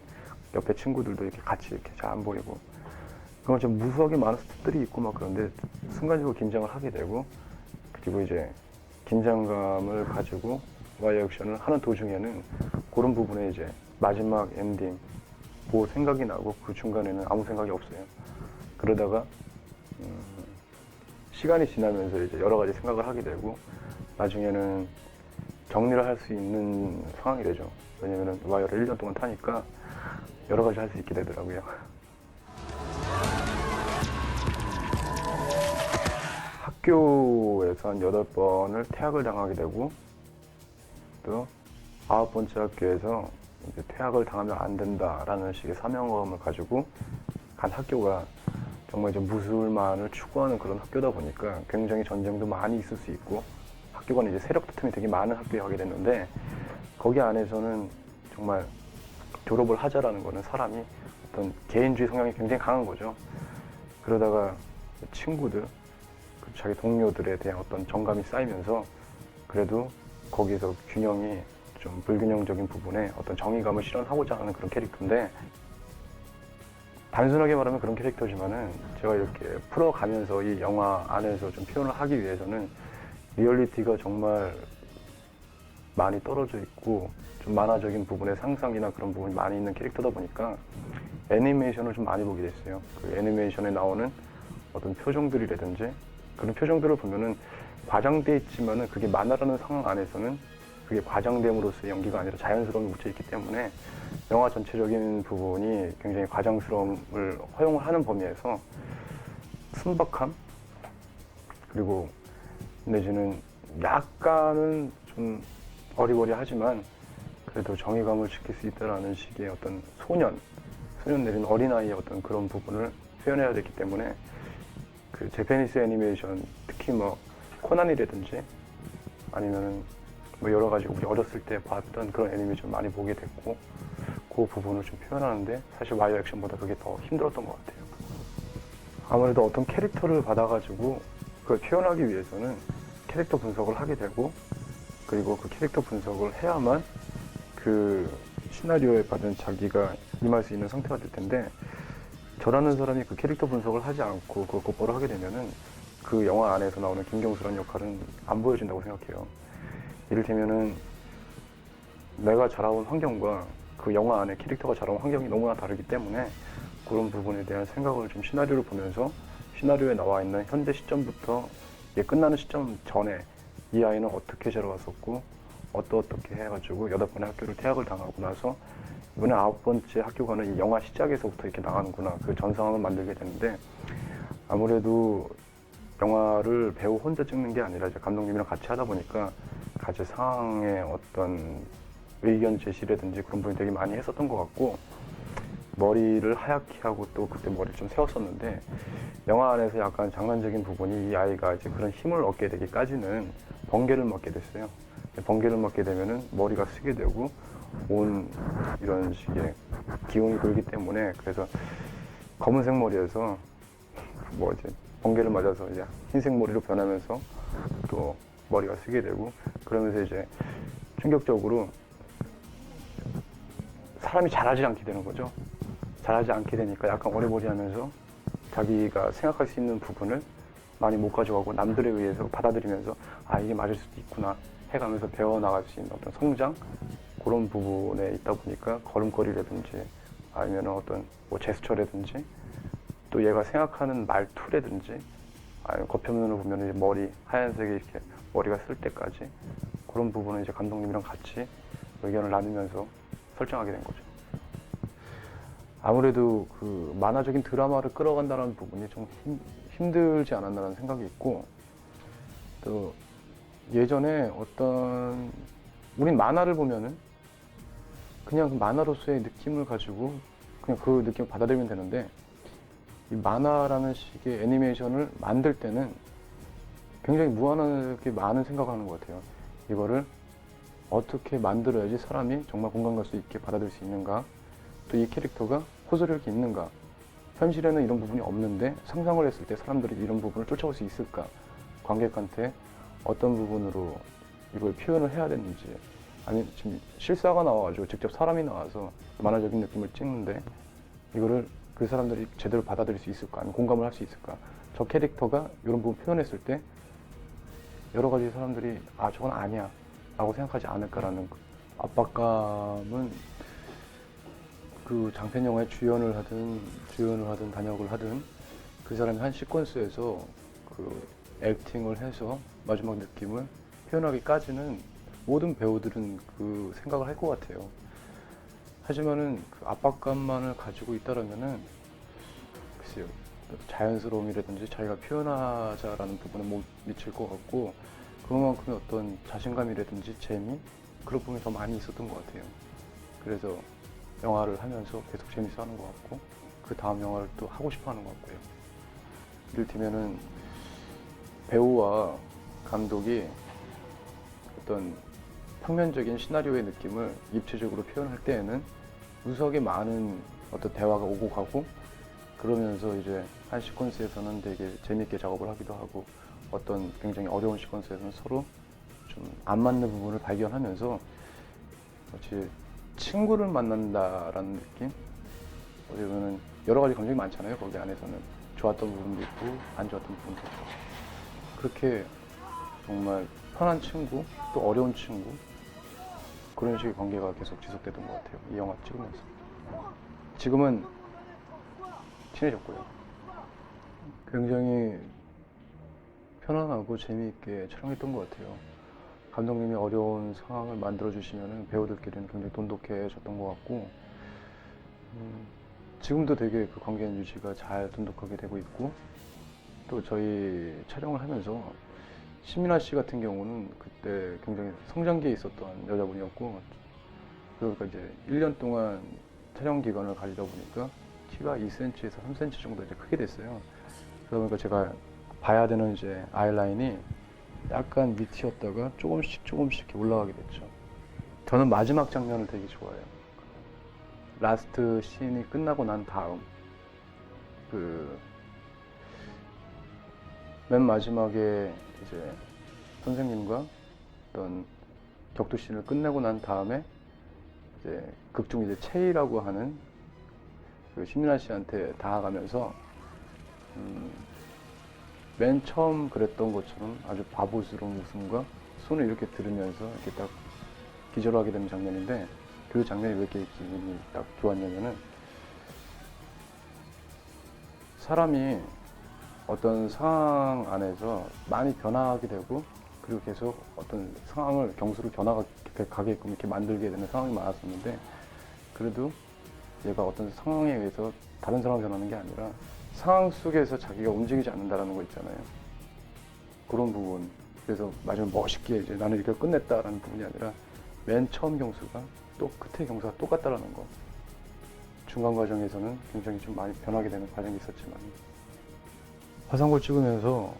[SPEAKER 4] 옆에 친구들도 이렇게 같이 이렇게 잘 안 보이고 그건 좀 무수하게 많은 스텝들이 있고 막 그런데 순간적으로 긴장을 하게 되고 그리고 이제 긴장감을 가지고 와이어 액션을 하는 도중에는 그런 부분에 이제 마지막 엔딩 뭐 생각이 나고 그 중간에는 아무 생각이 없어요. 그러다가 시간이 지나면서 이제 여러 가지 생각을 하게 되고 나중에는 정리를 할 수 있는 상황이 되죠. 왜냐면은 와이어를 1년 동안 타니까 여러 가지 할 수 있게 되더라고요. 학교에서 한 8번을 퇴학을 당하게 되고 또 9번째 학교에서 이제 퇴학을 당하면 안 된다라는 식의 사명감을 가지고 간 학교가 정말 이제 무술만을 추구하는 그런 학교다 보니까 굉장히 전쟁도 많이 있을 수 있고 학교 간에 이제 세력 다툼이 되게 많은 학교에 가게 됐는데 거기 안에서는 정말 졸업을 하자라는 거는 사람이 어떤 개인주의 성향이 굉장히 강한 거죠. 그러다가 친구들, 자기 동료들에 대한 어떤 정감이 쌓이면서 그래도 거기서 균형이 좀 불균형적인 부분에 어떤 정의감을 실현하고자 하는 그런 캐릭터인데 단순하게 말하면 그런 캐릭터지만은 제가 이렇게 풀어가면서 이 영화 안에서 좀 표현을 하기 위해서는 리얼리티가 정말 많이 떨어져 있고 좀 만화적인 부분의 상상이나 그런 부분이 많이 있는 캐릭터다 보니까 애니메이션을 좀 많이 보게 됐어요. 그 애니메이션에 나오는 어떤 표정들이라든지 그런 표정들을 보면은 과장돼 있지만은 그게 만화라는 상황 안에서는 그게 과장됨으로써의 연기가 아니라 자연스러움이 묻혀 있기 때문에 영화 전체적인 부분이 굉장히 과장스러움을 허용을 하는 범위에서 순박함 그리고 내지는 약간은 좀 어리버리하지만 그래도 정의감을 지킬 수 있다라는 식의 어떤 소년 내지는 어린아이의 어떤 그런 부분을 표현해야 되기 때문에 그 재패니스 애니메이션 특히 뭐 코난이라든지 아니면은 뭐 여러 가지 우리 어렸을 때 봤던 그런 애니메이션 많이 보게 됐고 그 부분을 좀 표현하는데 사실 와이어 액션보다 그게 더 힘들었던 것 같아요. 아무래도 어떤 캐릭터를 받아가지고 그걸 표현하기 위해서는 캐릭터 분석을 하게 되고 그리고 그 캐릭터 분석을 해야만 그 시나리오에 받은 자기가 임할 수 있는 상태가 될 텐데 저라는 사람이 그 캐릭터 분석을 하지 않고 그걸 곧바로 하게 되면은 그 영화 안에서 나오는 김경수라는 역할은 안 보여진다고 생각해요. 이를테면은 내가 자라온 환경과 그 영화 안에 캐릭터가 자라온 환경이 너무나 다르기 때문에 그런 부분에 대한 생각을 좀 시나리오를 보면서 시나리오에 나와 있는 현재 시점부터 이게 끝나는 시점 전에 이 아이는 어떻게 자라왔었고 어떻게 해가지고 8번의 학교를 퇴학을 당하고 나서 이번에 9번째 학교 가는 이 영화 시작에서부터 이렇게 나가는구나 그 전 상황을 만들게 되는데 아무래도 영화를 배우 혼자 찍는 게 아니라 이제 감독님이랑 같이 하다 보니까 같이 상황의 어떤 의견 제시라든지 그런 부분이 되게 많이 했었던 것 같고 머리를 하얗게 하고 또 그때 머리를 좀 세웠었는데 영화 안에서 약간 장난적인 부분이 이 아이가 이제 그런 힘을 얻게 되기까지는 번개를 맞게 됐어요. 번개를 맞게 되면은 머리가 쓰게 되고 온 이런 식의 기운이 돌기 때문에 그래서 검은색 머리에서 뭐 이제 번개를 맞아서 이제 흰색 머리로 변하면서 또 머리가 쓰게 되고 그러면서 이제 충격적으로 사람이 자라지 않게 되는 거죠. 자라지 않게 되니까 약간 어리버리하면서 자기가 생각할 수 있는 부분을 많이 못 가져가고 남들에 의해서 받아들이면서 아 이게 맞을 수도 있구나 해가면서 배워나갈 수 있는 어떤 성장 그런 부분에 있다 보니까 걸음걸이라든지 아니면 어떤 뭐 제스처라든지 또 얘가 생각하는 말투라든지 아니면 겉표면으로 보면 이제 머리 하얀색에 이렇게 머리가 쓸 때까지 그런 부분을 이제 감독님이랑 같이 의견을 나누면서 설정하게 된 거죠. 아무래도 그 만화적인 드라마를 끌어간다는 부분이 좀 힘들지 않았나라는 생각이 있고 또 예전에 어떤 우린 만화를 보면은 그냥 그 만화로서의 느낌을 가지고 그냥 그 느낌을 받아들이면 되는데 이 만화라는 식의 애니메이션을 만들 때는 굉장히 무한하게 많은 생각을 하는 것 같아요. 이거를 어떻게 만들어야지 사람이 정말 공감 갈 수 있게 받아들일 수 있는가 또 이 캐릭터가 호소력이 있는가 현실에는 이런 부분이 없는데 상상을 했을 때 사람들이 이런 부분을 쫓아올 수 있을까 관객한테 어떤 부분으로 이걸 표현을 해야 되는지 아니 지금 실사가 나와가지고 직접 사람이 나와서 만화적인 느낌을 찍는데 이거를 그 사람들이 제대로 받아들일 수 있을까 아니면 공감을 할 수 있을까 저 캐릭터가 이런 부분 표현했을 때 여러 가지 사람들이 아 저건 아니야 라고 생각하지 않을까라는 압박감은 그 장편 영화에 주연을 하든 단역을 하든 그 사람이 한 시퀀스에서 그 액팅을 해서 마지막 느낌을 표현하기까지는 모든 배우들은 그 생각을 할 것 같아요. 하지만은 그 압박감만을 가지고 있다라면은 글쎄요 자연스러움이라든지 자기가 표현하자라는 부분에 못 미칠 것 같고 그만큼의 어떤 자신감이라든지 재미 그런 부분이 더 많이 있었던 것 같아요. 그래서 영화를 하면서 계속 재밌어 하는 것 같고 그 다음 영화를 또 하고 싶어 하는 것 같고요. 이를테면은 배우와 감독이 어떤 평면적인 시나리오의 느낌을 입체적으로 표현할 때에는 무수하게 많은 어떤 대화가 오고 가고 그러면서 이제 한 시퀀스에서는 되게 재밌게 작업을 하기도 하고 어떤 굉장히 어려운 시퀀스에서는 서로 좀 안 맞는 부분을 발견하면서 마치 친구를 만난다라는 느낌? 어떻게 보면 여러 가지 감정이 많잖아요. 거기 안에서는 좋았던 부분도 있고 안 좋았던 부분도 있고 그렇게 정말 편한 친구 또 어려운 친구 그런 식의 관계가 계속 지속되던 것 같아요. 이 영화 찍으면서. 지금은 친해졌고요. 굉장히 편안하고 재미있게 촬영했던 것 같아요. 감독님이 어려운 상황을 만들어주시면 배우들끼리는 굉장히 돈독해졌던 것 같고 지금도 되게 그 관계 유지가 잘 돈독하게 되고 있고 또 저희 촬영을 하면서 신민아 씨 같은 경우는 그때 굉장히 성장기에 있었던 여자분이었고 그러니까 이제 1년 동안 촬영 기간을 가지다 보니까 키가 2cm에서 3cm 정도 이제 크게 됐어요. 그러다 보니까 제가 봐야 되는 이제 아이라인이 약간 밑이었다가 조금씩 이렇게 올라가게 됐죠. 저는 마지막 장면을 되게 좋아해요. 라스트 씬이 끝나고 난 다음 맨 마지막에 이제 선생님과 어떤 격투 씬을 끝내고 난 다음에 이제 극중 이제 체이라고 하는 그 신민아 씨한테 다가가면서 맨 처음 그랬던 것처럼 아주 바보스러운 웃음과 손을 이렇게 들으면서 이렇게 딱 기절하게 되는 장면인데 그 장면이 왜 이렇게 기분이 딱 좋았냐면은 사람이 어떤 상황 안에서 많이 변화하게 되고 그리고 계속 어떤 상황을 경수로 변화가게끔 이렇게 만들게 되는 상황이 많았었는데 그래도 얘가 어떤 상황에 의해서 다른 사람이 변하는 게 아니라 상황 속에서 자기가 움직이지 않는다라는 거 있잖아요. 그런 부분. 그래서 마지막에 멋있게 이제 나는 이렇게 끝냈다라는 부분이 아니라 맨 처음 경수가 또 끝에 경수가 똑같다라는 거. 중간 과정에서는 굉장히 좀 많이 변하게 되는 과정이 있었지만 화상골 찍으면서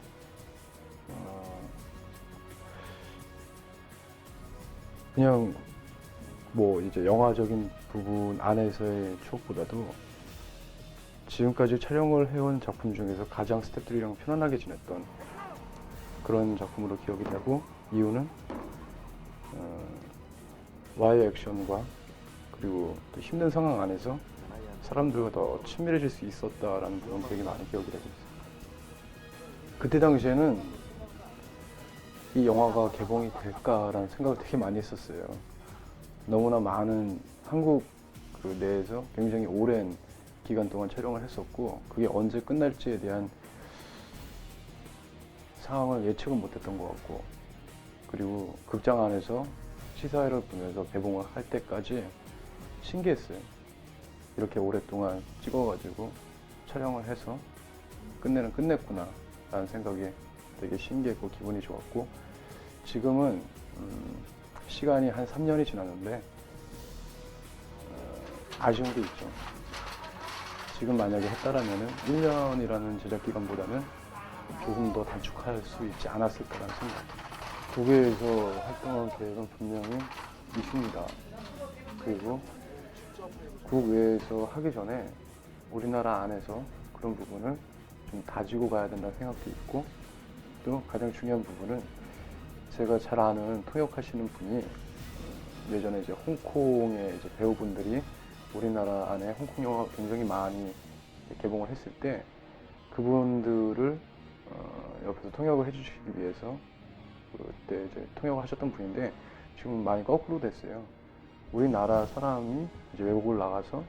[SPEAKER 4] 그냥 뭐 이제 영화적인 부분 안에서의 추억보다도 지금까지 촬영을 해온 작품 중에서 가장 스태프들이랑 편안하게 지냈던 그런 작품으로 기억이 되고 이유는 와이어 액션과 그리고 또 힘든 상황 안에서 사람들과 더 친밀해질 수 있었다라는 부분 되게 많이 기억이 되고 있어요. 그때 당시에는 이 영화가 개봉이 될까라는 생각을 되게 많이 했었어요. 너무나 많은 한국 그 내에서 굉장히 오랜 기간 동안 촬영을 했었고 그게 언제 끝날지에 대한 상황을 예측은 못했던 것 같고 그리고 극장 안에서 시사회를 보면서 개봉을 할 때까지 신기했어요. 이렇게 오랫동안 찍어가지고 촬영을 해서 끝냈구나 라는 생각이 되게 신기했고 기분이 좋았고 지금은 시간이 한 3년이 지났는데 아쉬운 게 있죠. 지금 만약에 했다라면은 1년이라는 제작 기간보다는 조금 더 단축할 수 있지 않았을까라는 생각. 국외에서 활동할 계획은 분명히 있습니다. 그리고 국외에서 하기 전에 우리나라 안에서 그런 부분을 좀 다지고 가야 된다는 생각도 있고 또 가장 중요한 부분은 제가 잘 아는 통역하시는 분이 예전에 이제 홍콩의 이제 배우분들이 우리나라 안에 홍콩 영화가 굉장히 많이 개봉을 했을 때 그분들을 옆에서 통역을 해주시기 위해서 그때 이제 통역을 하셨던 분인데 지금 많이 거꾸로 됐어요. 우리나라 사람이 이제 외국을 나가서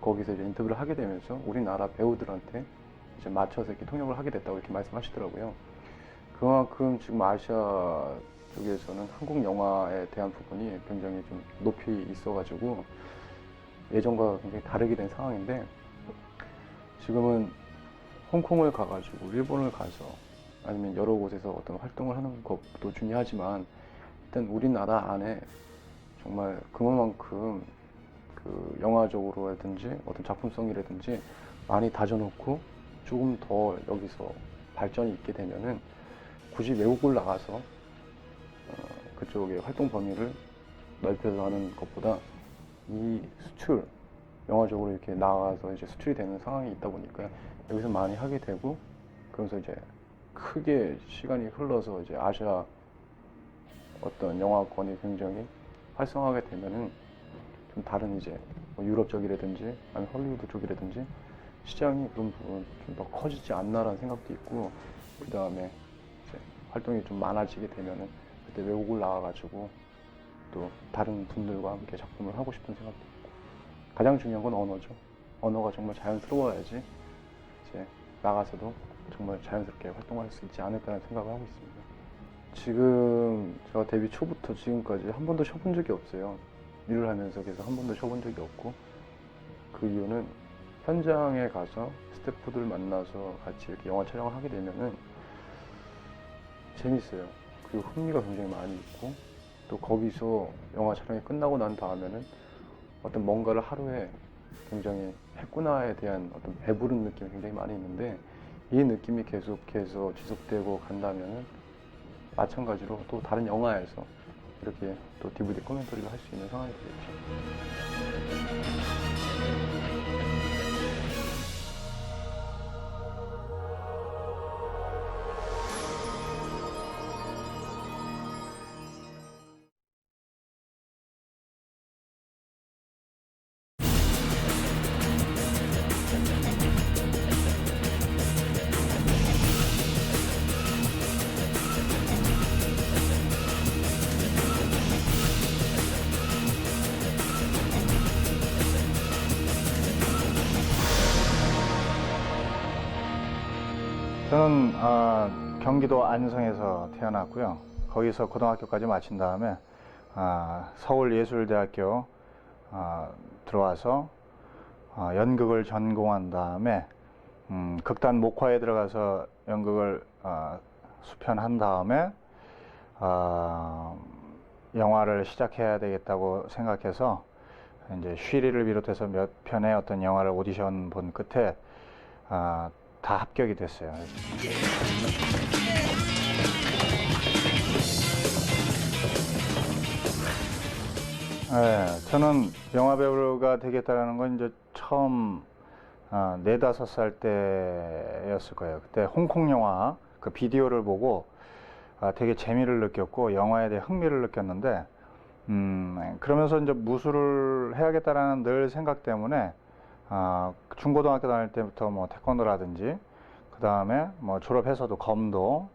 [SPEAKER 4] 거기서 이제 인터뷰를 하게 되면서 우리나라 배우들한테 이제 맞춰서 이렇게 통역을 하게 됐다고 이렇게 말씀하시더라고요. 그만큼 지금 아시아 쪽에서는 한국 영화에 대한 부분이 굉장히 좀 높이 있어가지고 예전과 굉장히 다르게 된 상황인데 지금은 홍콩을 가가지고 일본을 가서 아니면 여러 곳에서 어떤 활동을 하는 것도 중요하지만 일단 우리나라 안에 정말 그만큼 그 영화적으로라든지 어떤 작품성이라든지 많이 다져놓고 조금 더 여기서 발전이 있게 되면은 굳이 외국을 나가서 그쪽의 활동 범위를 넓혀서 하는 것보다 이 수출 영화적으로 이렇게 나가서 이제 수출이 되는 상황이 있다 보니까 여기서 많이 하게 되고 그러면서 이제 크게 시간이 흘러서 이제 아시아 어떤 영화권이 굉장히 활성화하게 되면은 좀 다른 이제 뭐 유럽 쪽이라든지 아니면 헐리우드 쪽이라든지 시장이 그런 부분은 좀 더 커지지 않나라는 생각도 있고, 그 다음에 이제 활동이 좀 많아지게 되면은 그때 외국을 나가가지고 또 다른 분들과 함께 작품을 하고 싶은 생각도 있고, 가장 중요한 건 언어죠. 언어가 정말 자연스러워야지 이제 나가서도 정말 자연스럽게 활동할 수 있지 않을까라는 생각을 하고 있습니다. 지금 제가 데뷔 초부터 지금까지 한 번도 쉬어본 적이 없어요. 일을 하면서 계속 한 번도 쉬어본 적이 없고, 그 이유는 현장에 가서 스태프들 만나서 같이 이렇게 영화 촬영을 하게 되면은 재밌어요. 그리고 흥미가 굉장히 많이 있고, 또 거기서 영화 촬영이 끝나고 난 다음에는 어떤 뭔가를 하루에 굉장히 했구나에 대한 어떤 배부른 느낌이 굉장히 많이 있는데, 이 느낌이 계속해서 지속되고 간다면은 마찬가지로 또 다른 영화에서 이렇게 또 DVD 코멘터리를 할 수 있는 상황이 되겠죠.
[SPEAKER 5] 저는 경기도 안성에서 태어났고요. 거기서 고등학교까지 마친 다음에 서울예술대학교 들어와서 연극을 전공한 다음에 극단 목화에 들어가서 연극을 수편한 다음에 영화를 시작해야 되겠다고 생각해서 이제 쉬리를 비롯해서 몇 편의 어떤 영화를 오디션 본 끝에 다 합격이 됐어요. 네, 저는 영화 배우가 되겠다라는 건 이제 처음 4, 5살 때였을 거예요. 그때 홍콩 영화 그 비디오를 보고 되게 재미를 느꼈고 영화에 대해 흥미를 느꼈는데, 그러면서 이제 무술을 해야겠다라는 늘 생각 때문에 중고등학교 다닐 때부터 뭐 태권도라든지, 그 다음에 뭐 졸업해서도 검도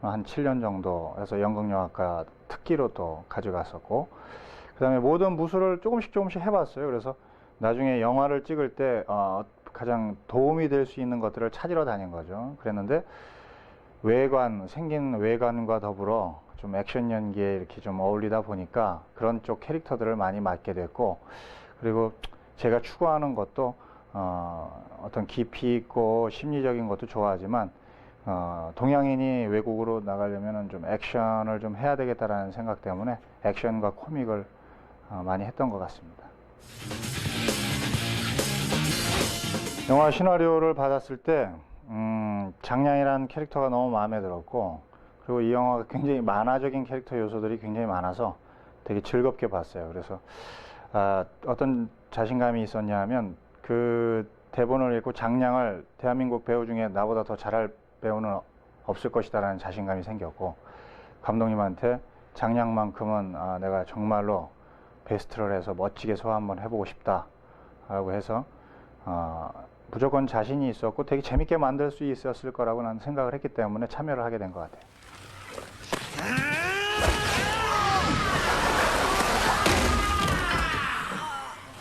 [SPEAKER 5] 한 7년 정도 해서 연극영화과 특기로 또 가져갔었고, 그 다음에 모든 무술을 조금씩 해봤어요. 그래서 나중에 영화를 찍을 때 가장 도움이 될 수 있는 것들을 찾으러 다닌 거죠. 그랬는데 생긴 외관과 더불어 좀 액션 연기에 이렇게 좀 어울리다 보니까 그런 쪽 캐릭터들을 많이 맡게 됐고, 그리고 제가 추구하는 것도 어떤 깊이 있고 심리적인 것도 좋아하지만 동양인이 외국으로 나가려면 좀 액션을 좀 해야 되겠다라는 생각 때문에 액션과 코믹을 많이 했던 것 같습니다. 영화 시나리오를 받았을 때 장량이라는 캐릭터가 너무 마음에 들었고, 그리고 이 영화가 굉장히 만화적인 캐릭터 요소들이 굉장히 많아서 되게 즐겁게 봤어요. 그래서 어떤 자신감이 있었냐 하면, 그 대본을 읽고 장량을 대한민국 배우 중에 나보다 더 잘할 배우는 없을 것이다라는 자신감이 생겼고, 감독님한테 장량만큼은 내가 정말로 베스트를 해서 멋지게 소화 한번 해보고 싶다라고 해서 무조건 자신이 있었고 되게 재밌게 만들 수 있었을 거라고 나는 생각을 했기 때문에 참여를 하게 된 것 같아요.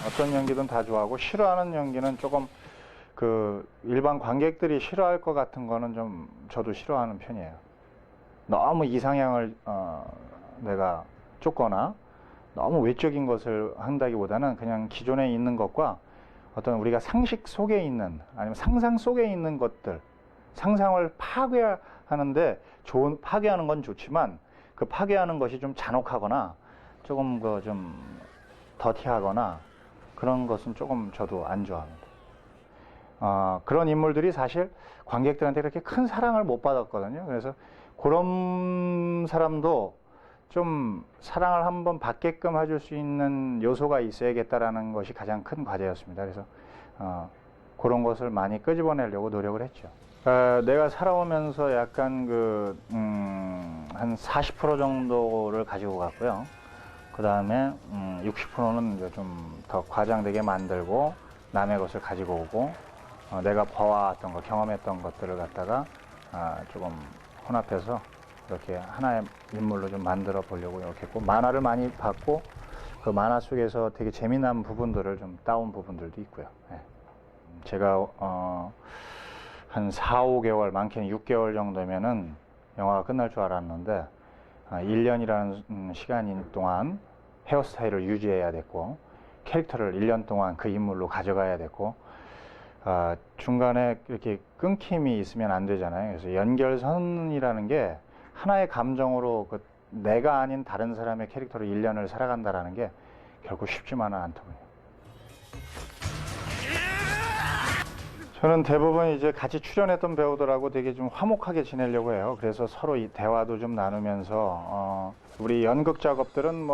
[SPEAKER 5] 어떤 연기든 다 좋아하고, 싫어하는 연기는 조금 그 일반 관객들이 싫어할 것 같은 거는 좀 저도 싫어하는 편이에요. 너무 이상향을 내가 쫓거나 너무 외적인 것을 한다기보다는 그냥 기존에 있는 것과 어떤 우리가 상식 속에 있는, 아니면 상상 속에 있는 것들, 상상을 파괴하는데 파괴하는 건 좋지만 그 파괴하는 것이 좀 잔혹하거나 조금 좀 더티하거나 그런 것은 조금 저도 안 좋아합니다. 그런 인물들이 사실 관객들한테 그렇게 큰 사랑을 못 받았거든요. 그래서 그런 사람도 좀 사랑을 한번 받게끔 해줄 수 있는 요소가 있어야겠다라는 것이 가장 큰 과제였습니다. 그래서 그런 것을 많이 끄집어내려고 노력을 했죠. 내가 살아오면서 약간 한 40% 정도를 가지고 갔고요. 그 다음에 60%는 이제 좀 더 과장되게 만들고 남의 것을 가지고 오고 내가 봐왔던 거, 경험했던 것들을 갖다가 조금 혼합해서 이렇게 하나의 인물로 좀 만들어 보려고 이렇게 했고, 만화를 많이 봤고 그 만화 속에서 되게 재미난 부분들을 좀 따온 부분들도 있고요. 예. 제가 한 4, 5개월, 많게는 6개월 정도면은 영화가 끝날 줄 알았는데 1년이라는 시간 동안 헤어스타일을 유지해야 됐고, 캐릭터를 1년 동안 그 인물로 가져가야 됐고, 중간에 이렇게 끊김이 있으면 안 되잖아요. 그래서 연결선이라는 게 하나의 감정으로 내가 아닌 다른 사람의 캐릭터로 1년을 살아간다라는 게 결코 쉽지만은 않더군요. 저는 대부분 이제 같이 출연했던 배우들하고 되게 좀 화목하게 지내려고 해요. 그래서 서로 이 대화도 좀 나누면서 우리 연극 작업들은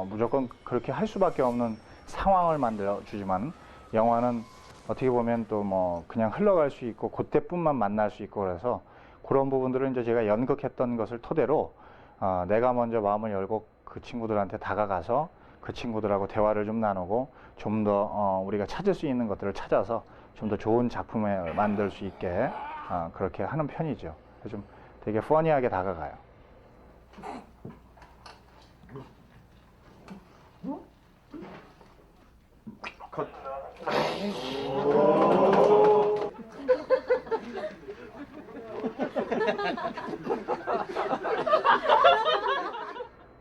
[SPEAKER 5] 무조건 그렇게 할 수밖에 없는 상황을 만들어 주지만, 영화는 어떻게 보면 또 그냥 흘러갈 수 있고 그때뿐만 만날 수 있고, 그래서 그런 부분들은 이제 제가 연극했던 것을 토대로 내가 먼저 마음을 열고 그 친구들한테 다가가서 그 친구들하고 대화를 좀 나누고 좀 더 우리가 찾을 수 있는 것들을 찾아서 좀 더 좋은 작품을 만들 수 있게 그렇게 하는 편이죠. 그래서 좀 되게 퍼니하게 다가가요.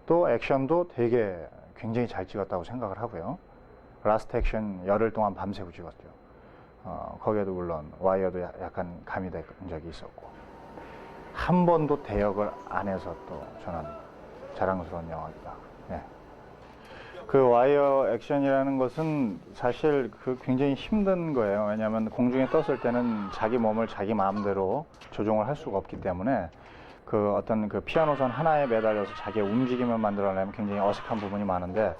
[SPEAKER 5] 또 액션도 되게 굉장히 잘 찍었다고 생각을 하고요. 라스트 액션 열흘 동안 밤새고 찍었죠. 거기에도 물론 와이어도 약간 가미된 적이 있었고, 한 번도 대역을 안 해서 또 저는 자랑스러운 영화이다. 네. 그 와이어 액션이라는 것은 사실 굉장히 힘든 거예요. 왜냐하면 공중에 떴을 때는 자기 몸을 자기 마음대로 조종을 할 수가 없기 때문에 어떤 피아노선 하나에 매달려서 자기의 움직임을 만들어내면 굉장히 어색한 부분이 많은데,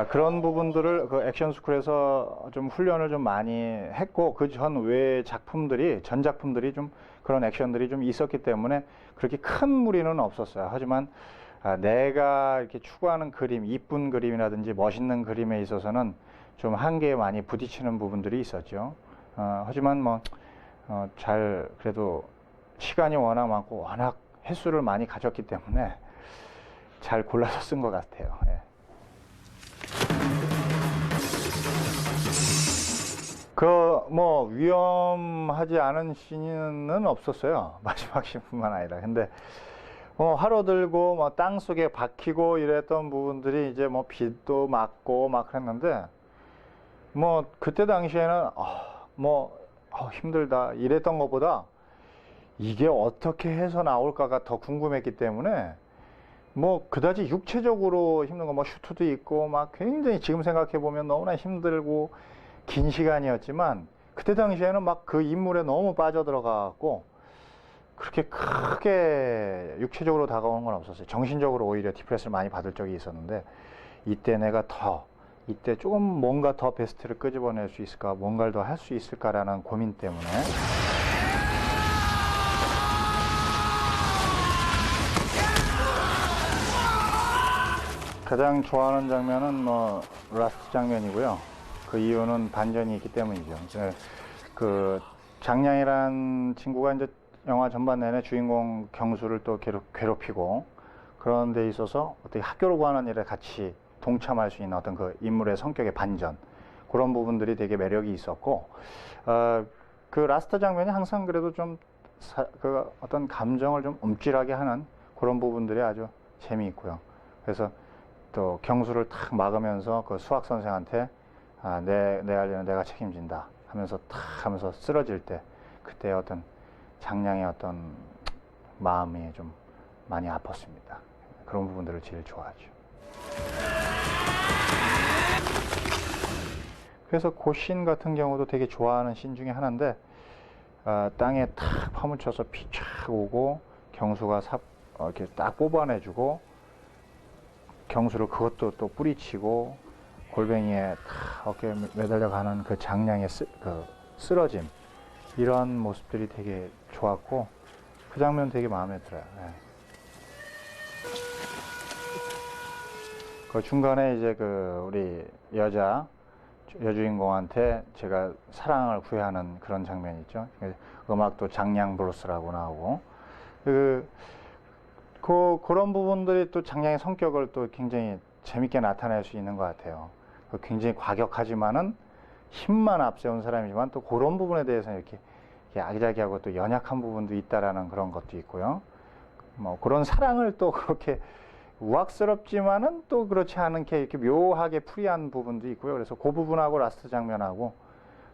[SPEAKER 5] 그런 부분들을 액션 스쿨에서 좀 훈련을 좀 많이 했고, 그 전 외 작품들이, 전 작품들이 좀 그런 액션들이 좀 있었기 때문에 그렇게 큰 무리는 없었어요. 하지만 내가 이렇게 추구하는 그림, 이쁜 그림이라든지 멋있는 그림에 있어서는 좀 한계에 많이 부딪히는 부분들이 있었죠. 하지만 그래도 시간이 워낙 많고 워낙 횟수를 많이 가졌기 때문에 잘 골라서 쓴 것 같아요. 예. 위험하지 않은 씬은 없었어요. 마지막 씬뿐만 아니라. 근데 화로 들고 땅 속에 박히고 이랬던 부분들이 이제 빛도 맞고 막 그랬는데, 그때 당시에는 힘들다 이랬던 것보다 이게 어떻게 해서 나올까가 더 궁금했기 때문에 그다지 육체적으로 힘든 거 슈트도 있고 굉장히 지금 생각해 보면 너무나 힘들고 긴 시간이었지만, 그때 당시에는 그 인물에 너무 빠져들어가고 그렇게 크게 육체적으로 다가오는 건 없었어요. 정신적으로 오히려 디프레스를 많이 받을 적이 있었는데, 이때 내가 이때 조금 뭔가 더 베스트를 끄집어낼 수 있을까, 뭔가를 더 할 수 있을까라는 고민 때문에 가장 좋아하는 장면은 라스트 장면이고요. 그 이유는 반전이 있기 때문이죠. 그 장량이라는 친구가 이제 영화 전반 내내 주인공 경수를 또 괴롭히고, 그런 데 있어서 어떻게 학교를 구하는 일에 같이 동참할 수 있는 어떤 그 인물의 성격의 반전, 그런 부분들이 되게 매력이 있었고, 그 라스트 장면이 항상 그래도 좀 어떤 감정을 좀 움찔하게 하는 그런 부분들이 아주 재미있고요. 그래서 또 경수를 탁 막으면서 그 수학 선생한테 내 할 일은 내가 책임진다 하면서 하면서 쓰러질 때, 그때 어떤 장량의 어떤 마음이 좀 많이 아팠습니다. 그런 부분들을 제일 좋아하죠. 그래서 그 씬 같은 경우도 되게 좋아하는 씬 중에 하나인데, 땅에 탁 파묻혀서 피 쫙 오고 경수가 이렇게 딱 뽑아내주고, 경수를 그것도 또 뿌리치고 골뱅이에 탁 어깨에 매달려 가는 그 장량의 쓰러짐, 이런 모습들이 되게 좋았고, 그 장면 되게 마음에 들어요. 예. 그 중간에 이제 그 우리 여주인공한테 제가 사랑을 구애하는 그런 장면이 있죠. 음악도 장량 블루스라고 나오고 그런 부분들이 또 장량의 성격을 또 굉장히 재밌게 나타낼 수 있는 것 같아요. 굉장히 과격하지만은 힘만 앞세운 사람이지만 또 그런 부분에 대해서는 이렇게 아기자기하고 또 연약한 부분도 있다라는 그런 것도 있고요. 뭐 그런 사랑을 또 그렇게 우악스럽지만은 또 그렇지 않게 이렇게 묘하게 풀이한 부분도 있고요. 그래서 그 부분하고 라스트 장면하고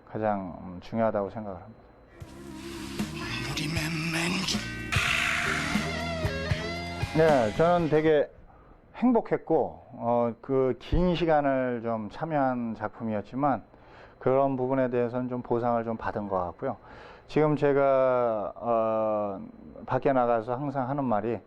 [SPEAKER 5] 가장 중요하다고 생각을 합니다. 네, 저는 되게 행복했고 그 긴 시간을 좀 참여한 작품이었지만 그런 부분에 대해서는 좀 보상을 좀 받은 것 같고요. 지금 제가 밖에 나가서 항상 하는 말이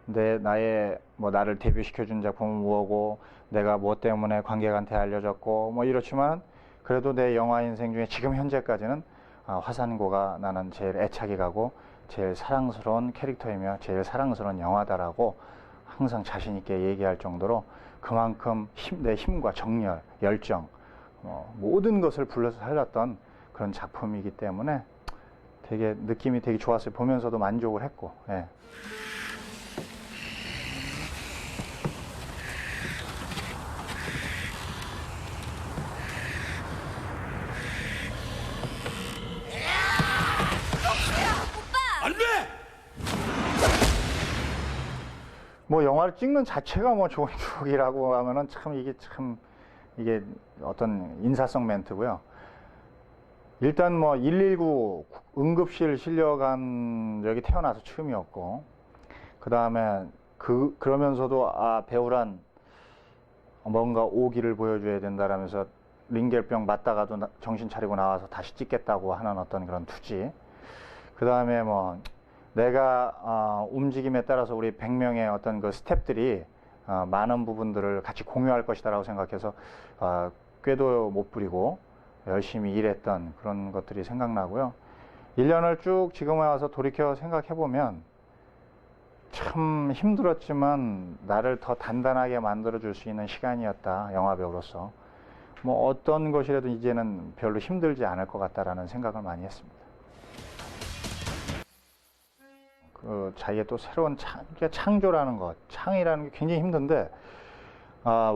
[SPEAKER 5] 나를 데뷔시켜준 작품은 뭐고 내가 뭐 때문에 관객한테 알려졌고 뭐 이렇지만 그래도 내 영화 인생 중에 지금 현재까지는 화산고가 나는 제일 애착이 가고 제일 사랑스러운 캐릭터이며 제일 사랑스러운 영화다라고 항상 자신 있게 얘기할 정도로 그만큼 내 힘과 정열, 열정 모든 것을 불러서 살렸던 그런 작품이기 때문에 되게 느낌이 되게 좋았어요. 보면서도 만족을 했고. 예. 뭐 영화를 찍는 자체가 뭐 좋은 추억이라고 하면은 이게 어떤 인사성 멘트고요. 일단 뭐 119 응급실 실려간 적이 태어나서 처음이었고, 그 다음에 그러면서도 배우란 뭔가 오기를 보여줘야 된다라면서 링겔병 맞다가도 정신 차리고 나와서 다시 찍겠다고 하는 어떤 그런 투지. 그 다음에 뭐 내가 움직임에 따라서 우리 100명의 어떤 그 스태프들이 많은 부분들을 같이 공유할 것이다라고 생각해서 꾀도 못 부리고 열심히 일했던 그런 것들이 생각나고요. 1년을 쭉 지금에 와서 돌이켜 생각해보면 참 힘들었지만 나를 더 단단하게 만들어줄 수 있는 시간이었다, 영화배우로서. 뭐 어떤 것이라도 이제는 별로 힘들지 않을 것 같다라는 생각을 많이 했습니다. 자기의 또 새로운 창조라는 것, 창이라는 게 굉장히 힘든데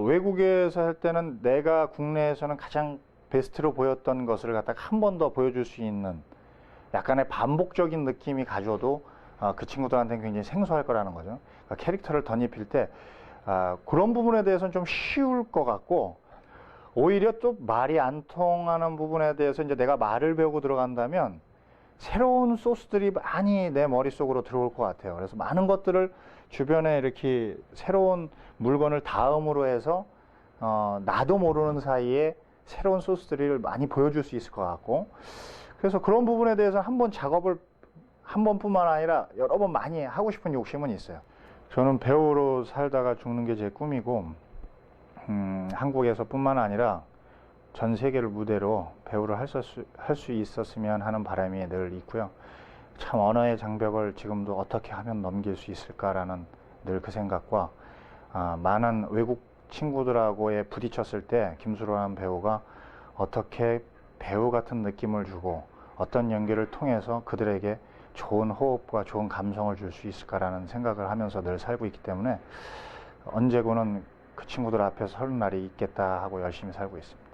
[SPEAKER 5] 외국에서 할 때는 내가 국내에서는 가장 베스트로 보였던 것을 갖다가 한 번 더 보여줄 수 있는 약간의 반복적인 느낌이 가져도 그 친구들한테는 굉장히 생소할 거라는 거죠. 그러니까 캐릭터를 덧입힐 때 그런 부분에 대해서는 좀 쉬울 것 같고, 오히려 또 말이 안 통하는 부분에 대해서 이제 내가 말을 배우고 들어간다면 새로운 소스들이 많이 내 머릿속으로 들어올 것 같아요. 그래서 많은 것들을 주변에 이렇게 새로운 물건을 다음으로 해서 나도 모르는 사이에 새로운 소스들을 많이 보여줄 수 있을 것 같고, 그래서 그런 부분에 대해서 한번 작업을 한 번뿐만 아니라 여러 번 많이 하고 싶은 욕심은 있어요. 저는 배우로 살다가 죽는 게 제 꿈이고, 한국에서뿐만 아니라 전 세계를 무대로 배우를 할 수 있었으면 하는 바람이 늘 있고요. 참 언어의 장벽을 지금도 어떻게 하면 넘길 수 있을까라는 늘 그 생각과 많은 외국 친구들하고에 부딪혔을 때 김수로라는 배우가 어떻게 배우 같은 느낌을 주고 어떤 연기를 통해서 그들에게 좋은 호흡과 좋은 감성을 줄 수 있을까라는 생각을 하면서 늘 살고 있기 때문에 언제고는 그 친구들 앞에서 설 날이 있겠다 하고 열심히 살고 있습니다.